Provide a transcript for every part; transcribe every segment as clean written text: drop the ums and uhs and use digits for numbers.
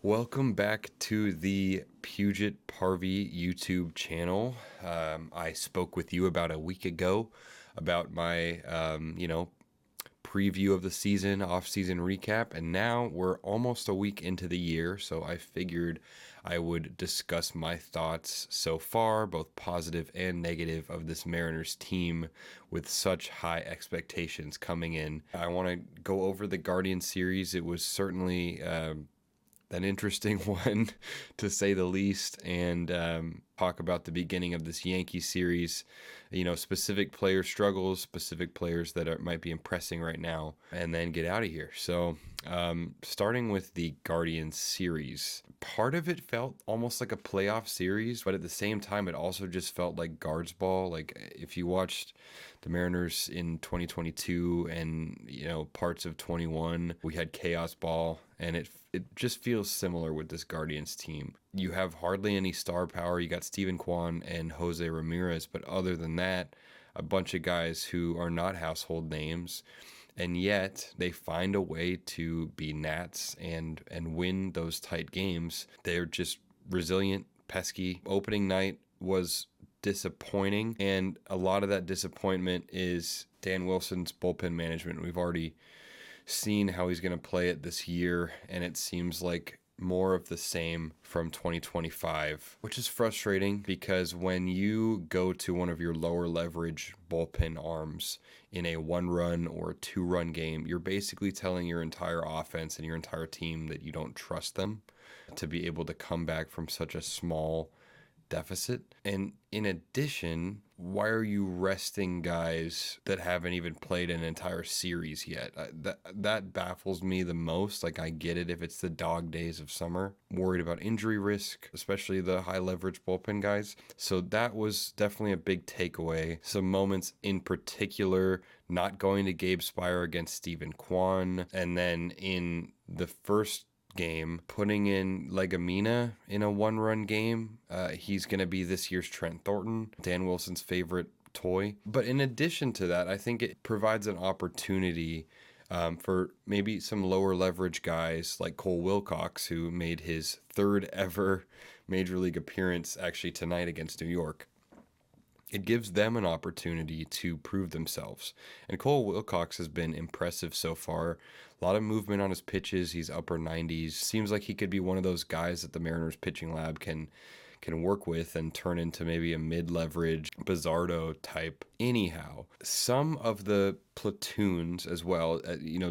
Welcome back to the Puget Parvy YouTube channel. I spoke with you about a week ago about my, preview of the season, off-season recap, and now we're almost a week into the year, so I figured I would discuss my thoughts so far, both positive and negative, of this Mariners team with such high expectations coming in. I want to go over the Guardian series. It was certainly an interesting one, to say the least, and talk about the beginning of this Yankee series, specific player struggles, specific players that might be impressing right now, and then get out of here. So starting with the Guardians series, part of it felt almost like a playoff series, but at the same time, it also just felt like guards ball. Like if you watched the Mariners in 2022 and, parts of 21, we had chaos ball, and it just feels similar with this Guardians team. You have hardly any star power. You got Steven Kwan and Jose Ramirez, but other than that, a bunch of guys who are not household names, and yet they find a way to be Nats and win those tight games. They're just resilient, pesky. Opening night was disappointing, and a lot of that disappointment is Dan Wilson's bullpen management. We've already seen how he's going to play it this year, and it seems like more of the same from 2025, which is frustrating because when you go to one of your lower leverage bullpen arms in a 1-run or 2-run game, you're basically telling your entire offense and your entire team that you don't trust them to be able to come back from such a small deficit. And in addition, why are you resting guys that haven't even played an entire series yet? That baffles me the most. Like, I get it if it's the dog days of summer, worried about injury risk, especially the high leverage bullpen guys. So that was definitely a big takeaway. Some moments in particular, not going to Gabe Spire against Steven Kwan, and then in the first game, putting in Legumina in a 1-run game. He's going to be this year's Trent Thornton, Dan Wilson's favorite toy. But in addition to that, I think it provides an opportunity for maybe some lower leverage guys like Cole Wilcox, who made his 3rd ever Major League appearance actually tonight against New York. It gives them an opportunity to prove themselves. And Cole Wilcox has been impressive so far. A lot of movement on his pitches. He's upper 90s. Seems like he could be one of those guys that the Mariners pitching lab can work with and turn into maybe a mid-leverage Bizardo type. Anyhow, some of the platoons as well.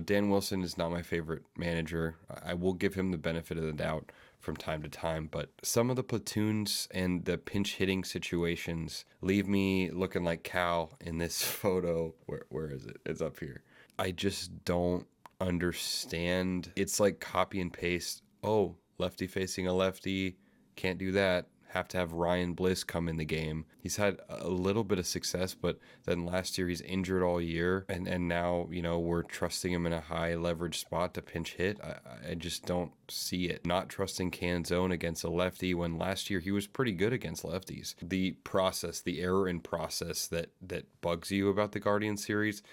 Dan Wilson is not my favorite manager. I will give him the benefit of the doubt from time to time, but some of the platoons and the pinch hitting situations leave me looking like Cal in this photo. Where is it? It's up here. I just don't understand. It's like copy and paste. Oh, lefty facing a lefty. Can't do that. Have to have Ryan Bliss come in the game. He's had a little bit of success, but then last year he's injured all year, and now we're trusting him in a high leverage spot to pinch hit. I just don't see it. Not trusting Canzone against a lefty when last year he was pretty good against lefties. The process, the error in process that bugs you about the Guardian series.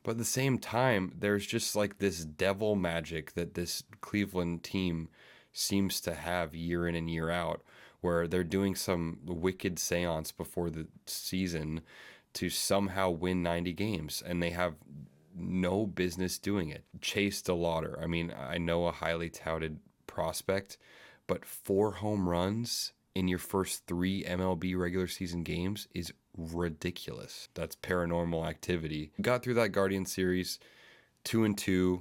But at the same time, there's just like this devil magic that this Cleveland team seems to have year in and year out, where they're doing some wicked seance before the season to somehow win 90 games, and they have no business doing it. Chase DeLauder, I mean, I know a highly touted prospect, but 4 home runs in your first 3 MLB regular season games is ridiculous. That's paranormal activity. Got through that Guardian series 2-2,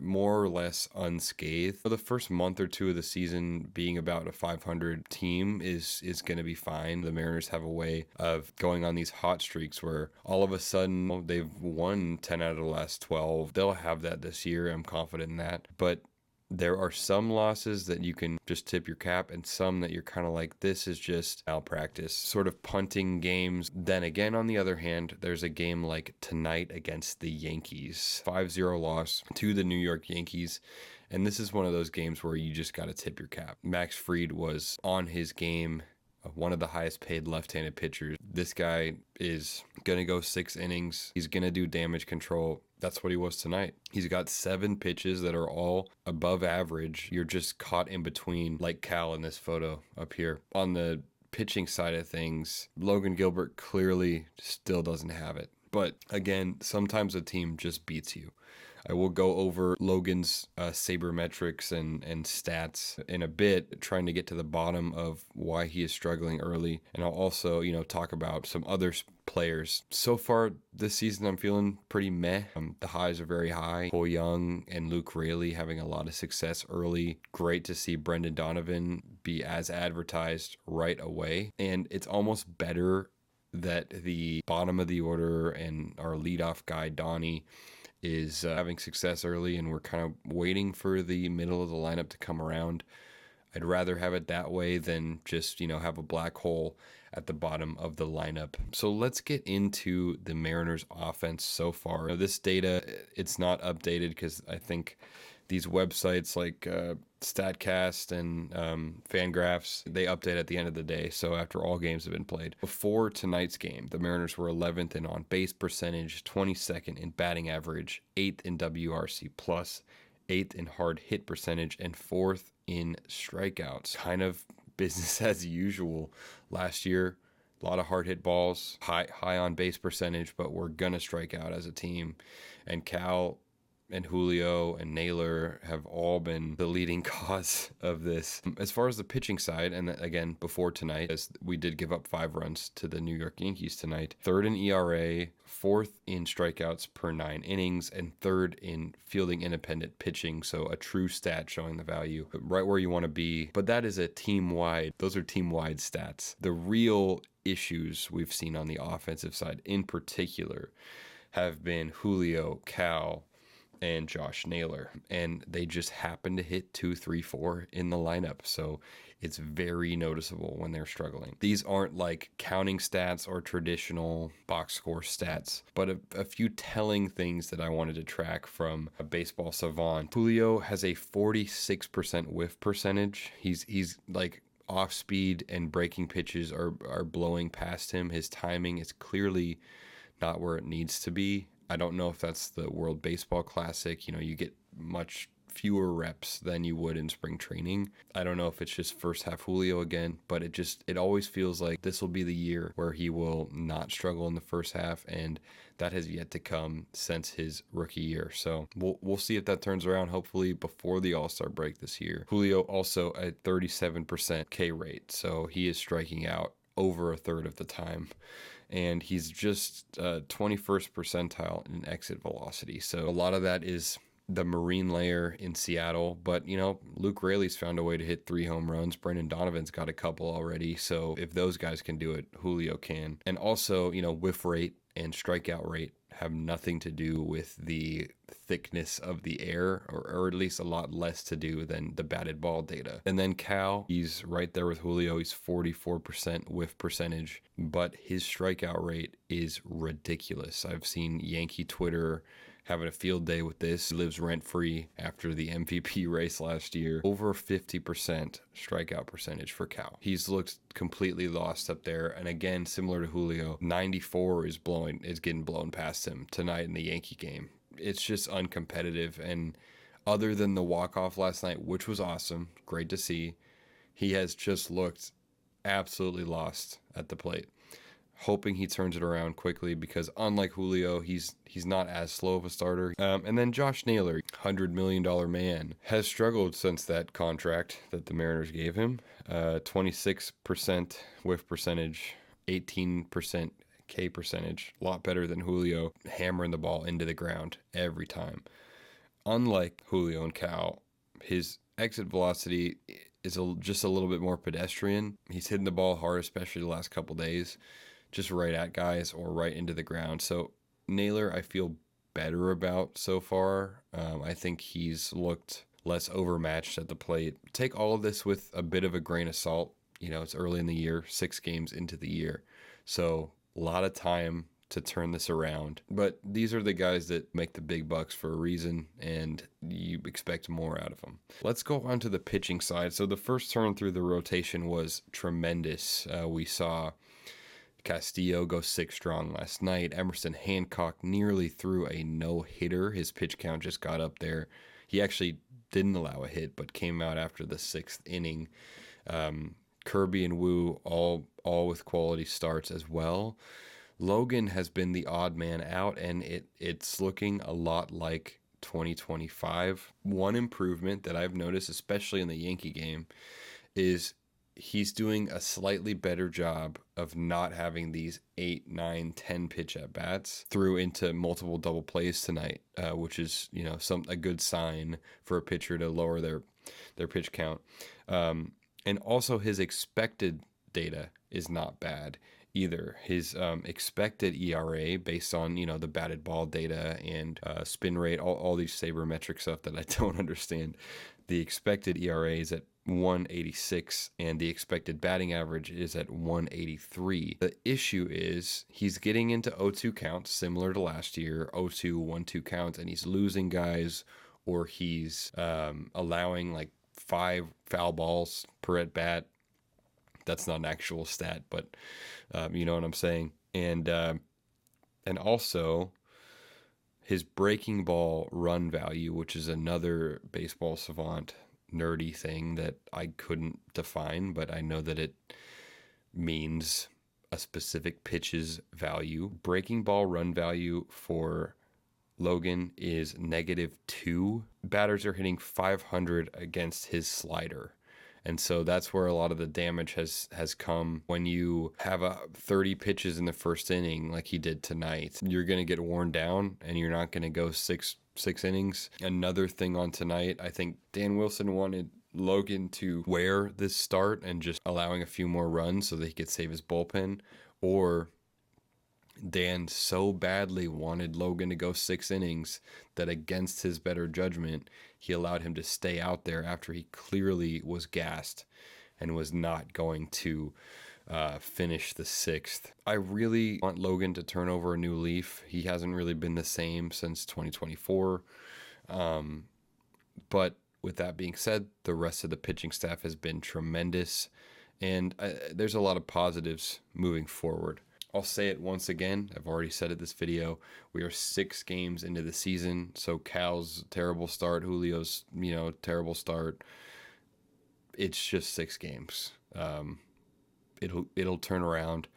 more or less unscathed. For the first month or 2 of the season, being about a 500 team is going to be fine. The Mariners have a way of going on these hot streaks where all of a sudden they've won 10 out of the last 12. They'll have that this year. I'm confident in that. But there are some losses that you can just tip your cap, and some that you're kind of like, this is just malpractice, sort of punting games. Then again, on the other hand, there's a game like tonight against the Yankees, 5-0 loss to the New York Yankees. And this is one of those games where you just got to tip your cap. Max Fried was on his game one of the highest paid left-handed pitchers. This guy is going to go 6 innings. He's going to do damage control. That's what he was tonight. He's got 7 pitches that are all above average. You're just caught in between, like Cal in this photo up here. On the pitching side of things, Logan Gilbert clearly still doesn't have it. But again, sometimes a team just beats you. I will go over Logan's sabermetrics and stats in a bit, trying to get to the bottom of why he is struggling early. And I'll also, talk about some other players. So far this season, I'm feeling pretty meh. The highs are very high. Cole Young and Luke Raley having a lot of success early. Great to see Brendan Donovan be as advertised right away. And it's almost better that the bottom of the order and our leadoff guy, Donnie, is having success early, and we're kind of waiting for the middle of the lineup to come around. I'd rather have it that way than just, have a black hole at the bottom of the lineup. So let's get into the Mariners offense so far. Now, this data, it's not updated because I think these websites like StatCast and Fangraphs, they update at the end of the day, so after all games have been played. Before tonight's game, the Mariners were 11th in on-base percentage, 22nd in batting average, 8th in WRC+, 8th in hard hit percentage, and 4th in strikeouts. Kind of business as usual. Last year, a lot of hard hit balls, high on base percentage, but we're going to strike out as a team. And Cal and Julio and Naylor have all been the leading cause of this. As far as the pitching side, and again, before tonight, as we did give up 5 runs to the New York Yankees tonight, 3rd in ERA, 4th in strikeouts per 9 innings, and 3rd in fielding independent pitching. So a true stat showing the value, right where you want to be. But that is a team-wide, those are team-wide stats. The real issues we've seen on the offensive side in particular have been Julio, Cal, and Josh Naylor, and they just happen to hit 2, 3, 4 in the lineup. So it's very noticeable when they're struggling. These aren't like counting stats or traditional box score stats, but a few telling things that I wanted to track from a baseball savant. Julio has a 46% whiff percentage. He's like off speed and breaking pitches are blowing past him. His timing is clearly not where it needs to be. I don't know if that's the World Baseball Classic. You get much fewer reps than you would in spring training. I don't know if it's just first half Julio again, but it always feels like this will be the year where he will not struggle in the first half, and that has yet to come since his rookie year. So we'll see if that turns around, hopefully before the All-Star break this year. Julio also at 37% K rate, so he is striking out over a third of the time. And he's just 21st percentile in exit velocity. So a lot of that is the marine layer in Seattle. But, Luke Raley's found a way to hit 3 home runs. Brendan Donovan's got a couple already. So if those guys can do it, Julio can. And also, whiff rate and strikeout rate have nothing to do with the thickness of the air, or at least a lot less to do than the batted ball data. And then Cal, he's right there with Julio. He's 44% whiff percentage, but his strikeout rate is ridiculous. I've seen Yankee Twitter having a field day with this. He lives rent-free after the MVP race last year. Over 50% strikeout percentage for Cal. He's looked completely lost up there. And again, similar to Julio, 94 is getting blown past him tonight in the Yankee game. It's just uncompetitive. And other than the walk-off last night, which was awesome, great to see, he has just looked absolutely lost at the plate. Hoping he turns it around quickly, because unlike Julio, he's not as slow of a starter. And then Josh Naylor, $100 million man, has struggled since that contract that the Mariners gave him. 26% whiff percentage, 18% K percentage, a lot better than Julio, hammering the ball into the ground every time. Unlike Julio and Cal, his exit velocity is just a little bit more pedestrian. He's hitting the ball hard, especially the last couple days, just right at guys or right into the ground. So Naylor, I feel better about so far. I think he's looked less overmatched at the plate. Take all of this with a bit of a grain of salt. It's early in the year, 6 games into the year. So a lot of time to turn this around. But these are the guys that make the big bucks for a reason, and you expect more out of them. Let's go on to the pitching side. So the first turn through the rotation was tremendous. We saw Castillo go 6 strong last night. Emerson Hancock nearly threw a no-hitter. His pitch count just got up there. He actually didn't allow a hit, but came out after the 6th inning. Kirby and Wu all with quality starts as well. Logan has been the odd man out, and it's looking a lot like 2025. One improvement that I've noticed, especially in the Yankee game, is he's doing a slightly better job of not having these 8, 9, 10 pitch at bats through into multiple double plays tonight, which is a good sign for a pitcher to lower their pitch count. And also his expected data is not bad either. His expected ERA based on the batted ball data and spin rate, all these sabermetric stuff that I don't understand. The expected ERA is at 186 and the expected batting average is at 183. The issue is he's getting into 0-2 counts similar to last year, 0-2, 1-2 counts, and he's losing guys, or he's allowing like 5 foul balls per at bat. That's not an actual stat, but you know what I'm saying. And also his breaking ball run value, which is another baseball savant nerdy thing that I couldn't define, but I know that it means a specific pitch's value. Breaking ball run value for Logan is -2. Batters are hitting 500 against his slider. And so that's where a lot of the damage has come. When you have 30 pitches in the first inning like he did tonight, you're going to get worn down and you're not going to go six innings. Another thing on tonight, I think Dan Wilson wanted Logan to wear this start and just allowing a few more runs so that he could save his bullpen, or Dan so badly wanted Logan to go 6 innings that against his better judgment, he allowed him to stay out there after he clearly was gassed and was not going to finish the 6th. I really want Logan to turn over a new leaf. He hasn't really been the same since 2024. But with that being said, the rest of the pitching staff has been tremendous, and there's a lot of positives moving forward. I'll say it once again. I've already said it this video. We are 6 games into the season. So Cal's terrible start, Julio's, terrible start. It's just 6 games. It'll turn around.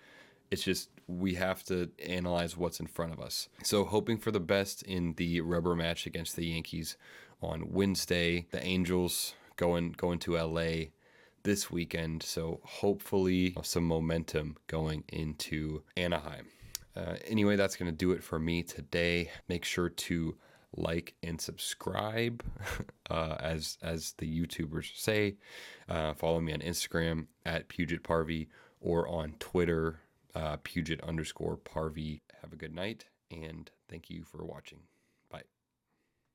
It's just we have to analyze what's in front of us. So hoping for the best in the rubber match against the Yankees on Wednesday. The Angels going to LA this weekend, so hopefully some momentum going into Anaheim. Anyway, that's going to do it for me today. Make sure to like and subscribe, as the YouTubers say. Follow me on Instagram at PugetParvy or on Twitter, Puget_Parvy. Have a good night, and thank you for watching. Bye.